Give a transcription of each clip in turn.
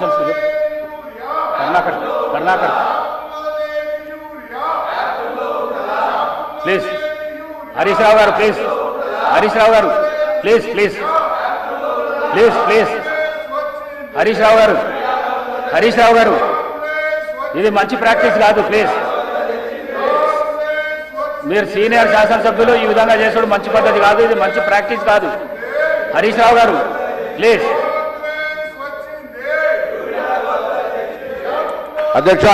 marshals Karnakar. Please, Harish Rao garu, please. Harish Rao garu, please. Harish Rao garu. ఇది మంచి practice కాదు, please. మీరు senior శాసనసభ్యులు ఈ విధంగా చేసడం మంచి పద్ధతి కాదు, ఇది మంచి ప్రాక్టీస్ కాదు. హరీష్ రావు గారు ప్లీజ్. అధ్యక్ష,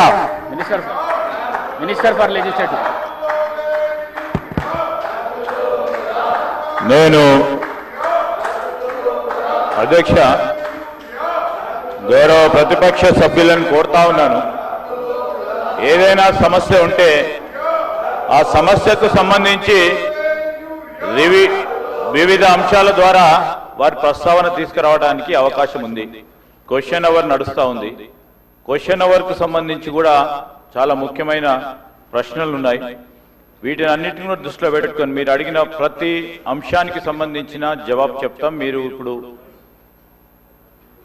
మినిస్టర్ ఫర్ లెజిస్లేటివ్. నేను అధ్యక్ష గౌరవ ప్రతిపక్ష సభ్యులను కోరుతా ఉన్నాను, ఏదైనా సమస్య ఉంటే ఆ సమస్యకు సంబంధించి వివిధ అంశాల ద్వారా వారి ప్రస్తావన తీసుకురావడానికి అవకాశం ఉంది. క్వశ్చన్ అవర్ నడుస్తూ ఉంది. క్వశ్చన్ అవర్కు సంబంధించి కూడా చాలా ముఖ్యమైన ప్రశ్నలు ఉన్నాయి. వీటిని అన్నింటినీ దృష్టిలో పెట్టుకొని మీరు అడిగిన ప్రతి అంశానికి సంబంధించిన జవాబు చెప్తాం. మీరు ఇప్పుడు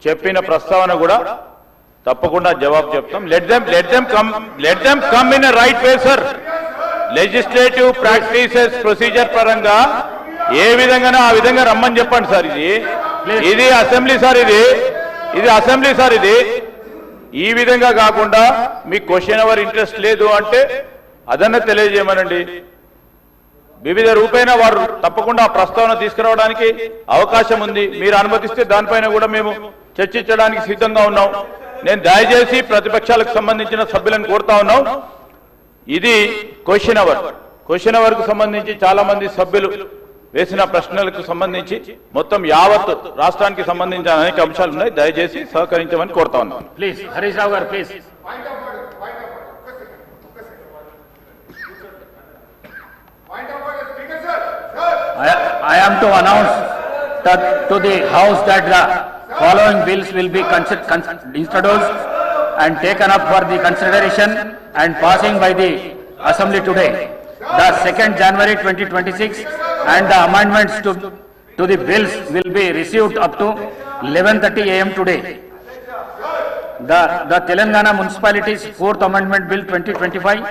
చెప్పిన ప్రస్తావన కూడా తప్పకుండా జవాబు చెప్తాం. Let them come in right way sir. Legislative practices procedure పరంగా ఏ విధంగానో ఆ విధంగా రమ్మని చెప్పండి సార్. ఇది అసెంబ్లీ సార్, ఇది అసెంబ్లీ సార్. ఈ విధంగా కాకుండా మీకు క్వశ్చన్ అవర్ ఇంట్రెస్ట్ లేదు అంటే అదన్నా తెలియజేయమనండి. వివిధ రూపేణ వారు తప్పకుండా ఆ ప్రస్తావన తీసుకురావడానికి అవకాశం ఉంది. మీరు అనుమతిస్తే దానిపైన కూడా మేము చర్చించడానికి సిద్ధంగా ఉన్నాం. నేను దయచేసి ప్రతిపక్షాలకు సంబంధించిన సభ్యులను కోరుతా ఉన్నాం, ఇది క్వశ్చన్ అవర్. క్వశ్చన్ అవర్ కు సంబంధించి చాలా మంది సభ్యులు వేసిన ప్రశ్నలకు సంబంధించి మొత్తం యావత్ రాష్ట్రానికి సంబంధించిన అనేక అంశాలు ఉన్నాయి. దయచేసి సహకరించమని కోరుతా ఉన్నాను. ప్లీజ్ హరీష్ రావు గారు please. I am to announce to the House that the following bills will be introduced and taken up for the consideration and passing by the Assembly today. The 2nd January 2026 and the amendments to the bills will be received up to 11:30 AM today. The Telangana Municipalities 4th Amendment Bill 2025,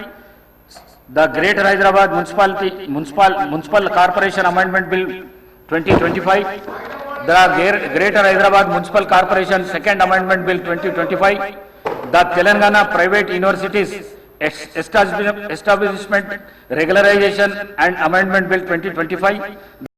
the Greater Hyderabad Municipal Corporation Amendment Bill 2025, the Greater Hyderabad Municipal Corporation 2nd Amendment Bill 2025, the Telangana Private Universities Establishment Regularization and Amendment Bill 2025,